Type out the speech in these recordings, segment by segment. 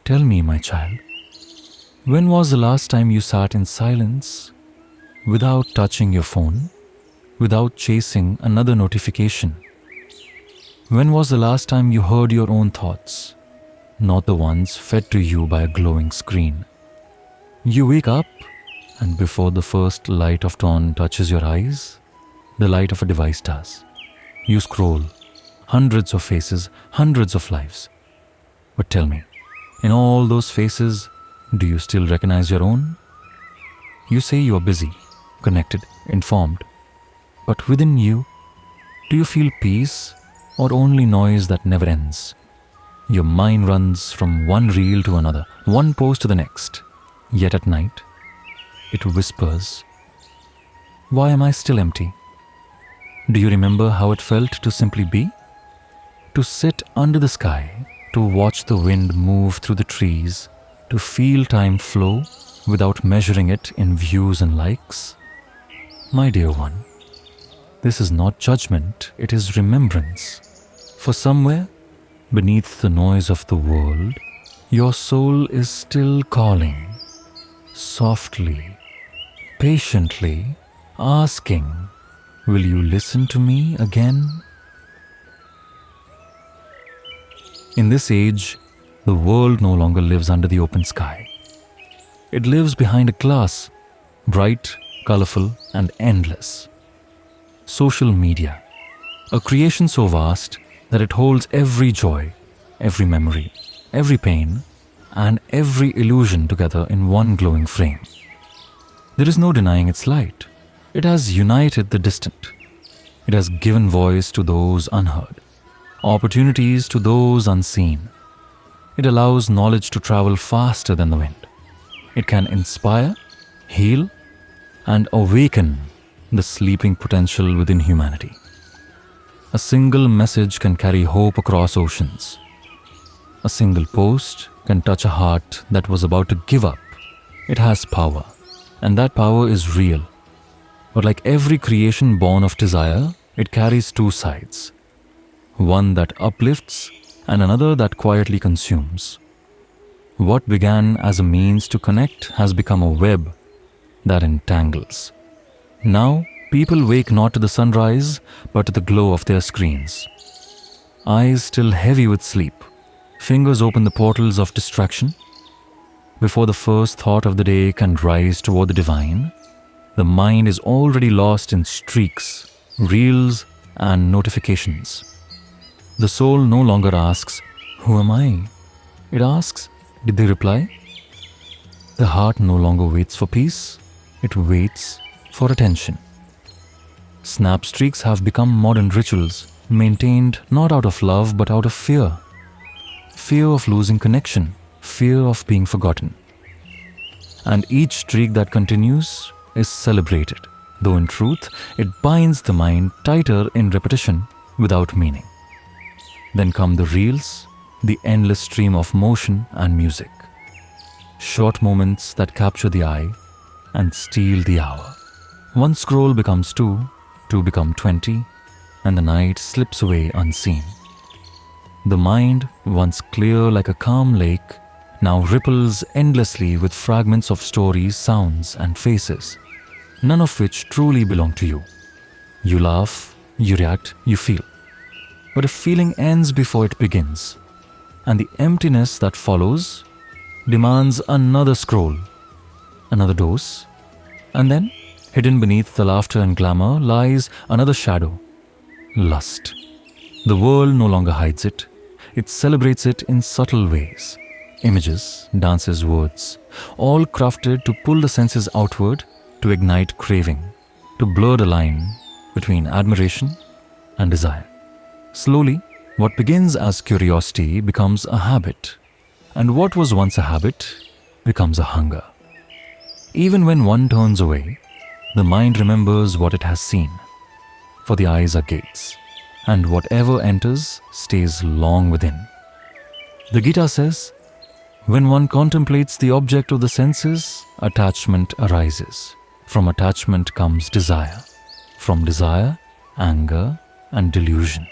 Tell me, my child, when was the last time you sat in silence, without touching your phone, without chasing another notification? When was the last time you heard your own thoughts, not the ones fed to you by a glowing screen? You wake up, and before the first light of dawn touches your eyes, the light of a device does. You scroll, hundreds of faces, hundreds of lives. But tell me, in all those faces, do you still recognize your own? You say you are busy, connected, informed. But within you, do you feel peace or only noise that never ends? Your mind runs from one reel to another, one post to the next. Yet at night, it whispers, "Why am I still empty?" Do you remember how it felt to simply be? To sit under the sky, to watch the wind move through the trees, to feel time flow without measuring it in views and likes? My dear one, this is not judgment, it is remembrance. For somewhere, beneath the noise of the world, your soul is still calling, softly, patiently, asking, "Will you listen to me again?" In this age, the world no longer lives under the open sky. It lives behind a glass, bright, colorful, and endless. Social media, a creation so vast that it holds every joy, every memory, every pain, and every illusion together in one glowing frame. There is no denying its light. It has united the distant. It has given voice to those unheard, opportunities to those unseen. It allows knowledge to travel faster than the wind. It can inspire, heal, and awaken the sleeping potential within humanity. A single message can carry hope across oceans. A single post can touch a heart that was about to give up. It has power, and that power is real. But like every creation born of desire, it carries two sides. One that uplifts and another that quietly consumes. What began as a means to connect has become a web that entangles. Now, people wake not to the sunrise, but to the glow of their screens. Eyes still heavy with sleep, fingers open the portals of distraction. Before the first thought of the day can rise toward the divine, the mind is already lost in streaks, reels, and notifications. The soul no longer asks, "Who am I?" It asks, "Did they reply?" The heart no longer waits for peace, it waits for attention. Snap streaks have become modern rituals, maintained not out of love but out of fear. Fear of losing connection, fear of being forgotten. And each streak that continues is celebrated, though in truth it binds the mind tighter in repetition without meaning. Then come the reels, the endless stream of motion and music. Short moments that capture the eye and steal the hour. One scroll becomes two become 20, and the night slips away unseen. The mind, once clear like a calm lake, now ripples endlessly with fragments of stories, sounds, and faces, none of which truly belong to you. You laugh, you react, you feel. But a feeling ends before it begins, and the emptiness that follows demands another scroll, another dose, and then, hidden beneath the laughter and glamour, lies another shadow, lust. The world no longer hides it. It celebrates it in subtle ways. Images, dances, words, all crafted to pull the senses outward, to ignite craving, to blur the line between admiration and desire. Slowly, what begins as curiosity becomes a habit, and what was once a habit becomes a hunger. Even when one turns away, the mind remembers what it has seen, for the eyes are gates, and whatever enters stays long within. The Gita says, when one contemplates the object of the senses, attachment arises. From attachment comes desire. From desire, anger and delusion.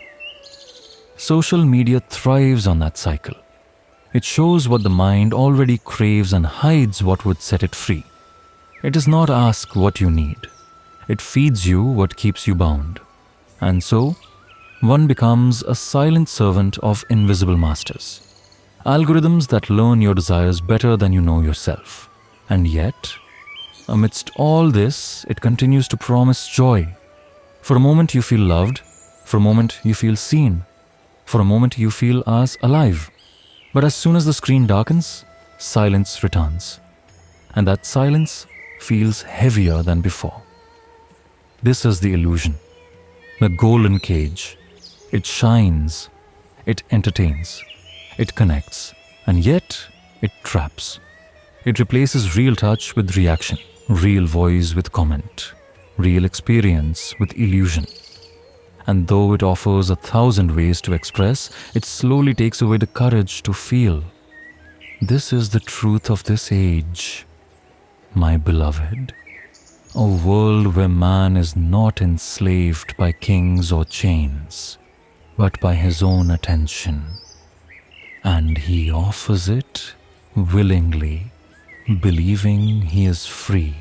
Social media thrives on that cycle. It shows what the mind already craves and hides what would set it free. It does not ask what you need. It feeds you what keeps you bound. And so, one becomes a silent servant of invisible masters. Algorithms that learn your desires better than you know yourself. And yet, amidst all this, it continues to promise joy. For a moment you feel loved. For a moment you feel seen. For a moment you feel as alive. But as soon as the screen darkens, silence returns. And that silence feels heavier than before. This is the illusion. The golden cage. It shines. It entertains. It connects. And yet, it traps. It replaces real touch with reaction, real voice with comment, real experience with illusion. And though it offers 1,000 ways to express, it slowly takes away the courage to feel. This is the truth of this age, my beloved. A world where man is not enslaved by kings or chains, but by his own attention. And he offers it willingly, believing he is free.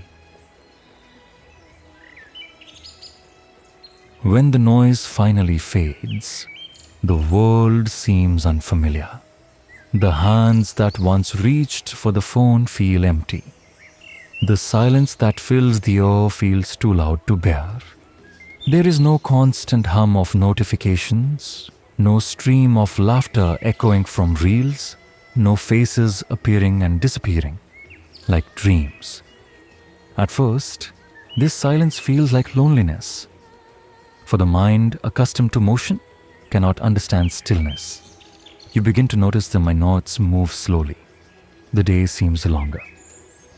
When the noise finally fades, the world seems unfamiliar. The hands that once reached for the phone feel empty. The silence that fills the air feels too loud to bear. There is no constant hum of notifications, no stream of laughter echoing from reels, no faces appearing and disappearing, like dreams. At first, this silence feels like loneliness. For the mind, accustomed to motion, cannot understand stillness. You begin to notice the minutes move slowly. The day seems longer.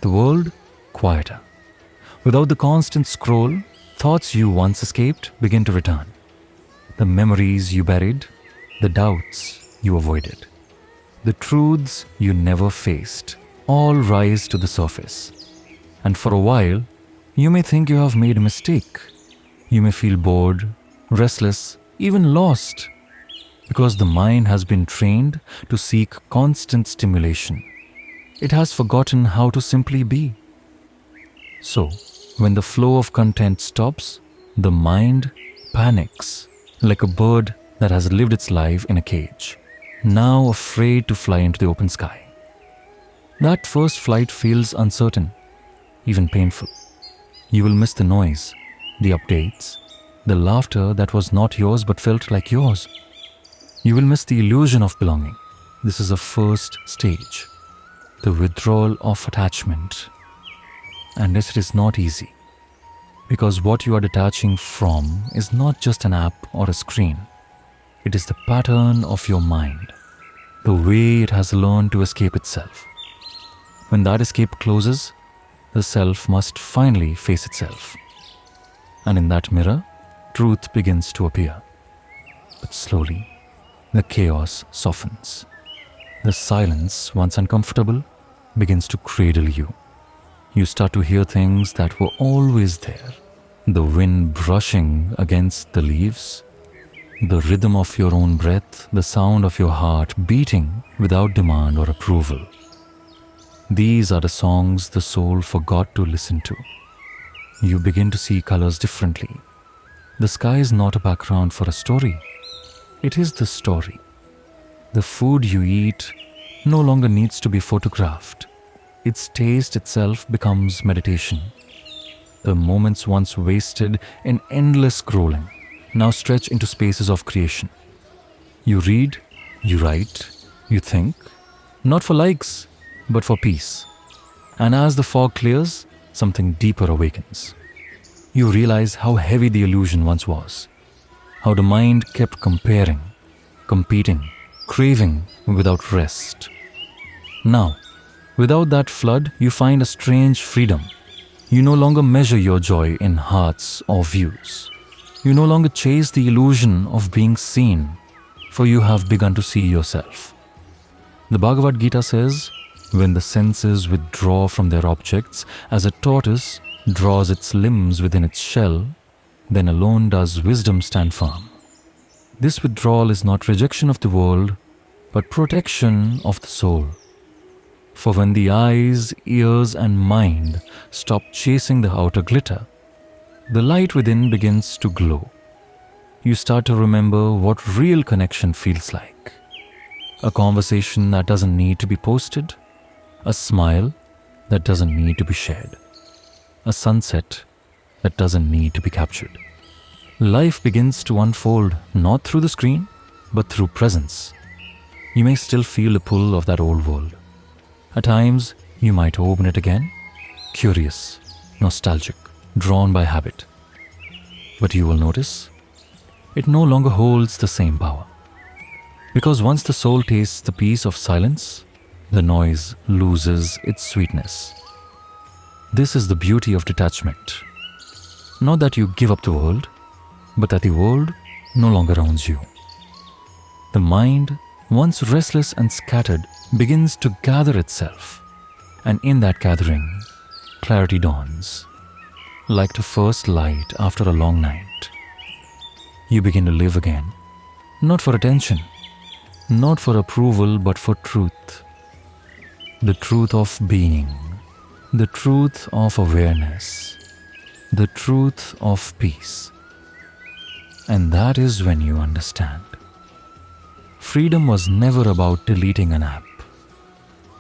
The world, quieter. Without the constant scroll, thoughts you once escaped begin to return. The memories you buried, the doubts you avoided, the truths you never faced, all rise to the surface. And for a while, you may think you have made a mistake. You may feel bored, restless, even lost, because the mind has been trained to seek constant stimulation. It has forgotten how to simply be. So, when the flow of content stops, the mind panics, like a bird that has lived its life in a cage, now afraid to fly into the open sky. That first flight feels uncertain, even painful. You will miss the noise, the updates, the laughter that was not yours but felt like yours. You will miss the illusion of belonging. This is the first stage, the withdrawal of attachment. And this is not easy, because what you are detaching from is not just an app or a screen. It is the pattern of your mind, the way it has learned to escape itself. When that escape closes, the self must finally face itself. And in that mirror, truth begins to appear. But slowly, the chaos softens. The silence, once uncomfortable, begins to cradle you. You start to hear things that were always there. The wind brushing against the leaves, the rhythm of your own breath, the sound of your heart beating without demand or approval. These are the songs the soul forgot to listen to. You begin to see colors differently. The sky is not a background for a story. It is the story. The food you eat no longer needs to be photographed. Its taste itself becomes meditation. The moments once wasted in endless scrolling now stretch into spaces of creation. You read, you write, you think, not for likes, but for peace. And as the fog clears, something deeper awakens. You realize how heavy the illusion once was, how the mind kept comparing, competing, craving without rest. Now, without that flood, you find a strange freedom. You no longer measure your joy in hearts or views. You no longer chase the illusion of being seen, for you have begun to see yourself. The Bhagavad Gita says, when the senses withdraw from their objects, as a tortoise draws its limbs within its shell, then alone does wisdom stand firm. This withdrawal is not rejection of the world, but protection of the soul. For when the eyes, ears, and mind stop chasing the outer glitter, the light within begins to glow. You start to remember what real connection feels like. A conversation that doesn't need to be posted, a smile that doesn't need to be shared, a sunset that doesn't need to be captured. Life begins to unfold not through the screen, but through presence. You may still feel the pull of that old world. At times, you might open it again, curious, nostalgic, drawn by habit. But you will notice, it no longer holds the same power. Because once the soul tastes the peace of silence, the noise loses its sweetness. This is the beauty of detachment. Not that you give up the world, but that the world no longer owns you. The mind, once restless and scattered, begins to gather itself, and in that gathering, clarity dawns, like the first light after a long night. You begin to live again, not for attention, not for approval, but for truth. The truth of being, the truth of awareness, the truth of peace. And that is when you understand. Freedom was never about deleting an app.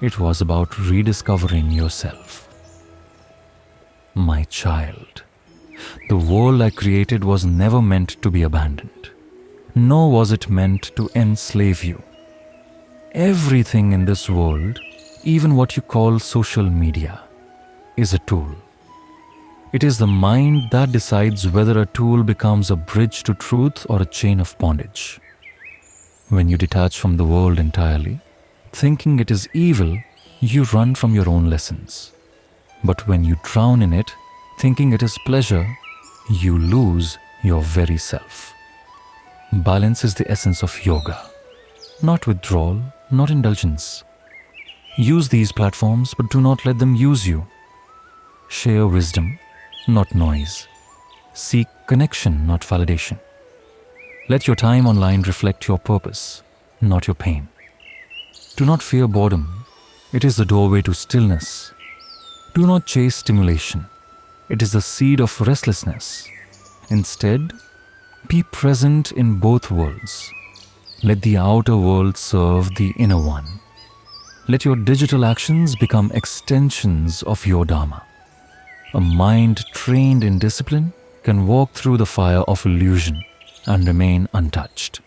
It was about rediscovering yourself. My child, the world I created was never meant to be abandoned, nor was it meant to enslave you. Everything in this world, even what you call social media, is a tool. It is the mind that decides whether a tool becomes a bridge to truth or a chain of bondage. When you detach from the world entirely, thinking it is evil, you run from your own lessons. But when you drown in it, thinking it is pleasure, you lose your very self. Balance is the essence of yoga. Not withdrawal, not indulgence. Use these platforms, but do not let them use you. Share wisdom, not noise. Seek connection, not validation. Let your time online reflect your purpose, not your pain. Do not fear boredom. It is the doorway to stillness. Do not chase stimulation. It is the seed of restlessness. Instead, be present in both worlds. Let the outer world serve the inner one. Let your digital actions become extensions of your Dharma. A mind trained in discipline can walk through the fire of illusion and remain untouched.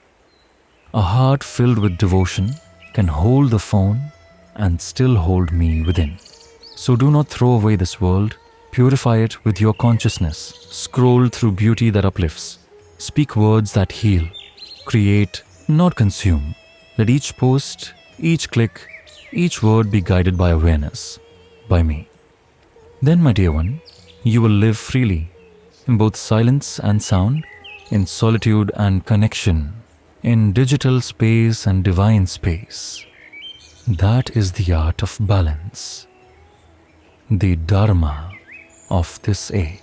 A heart filled with devotion can hold the phone and still hold me within. So do not throw away this world. Purify it with your consciousness. Scroll through beauty that uplifts. Speak words that heal. Create, not consume. Let each post, each click, each word be guided by awareness, by me. Then, my dear one, you will live freely, in both silence and sound, in solitude and connection, in digital space and divine space. That is the art of balance, the Dharma of this age.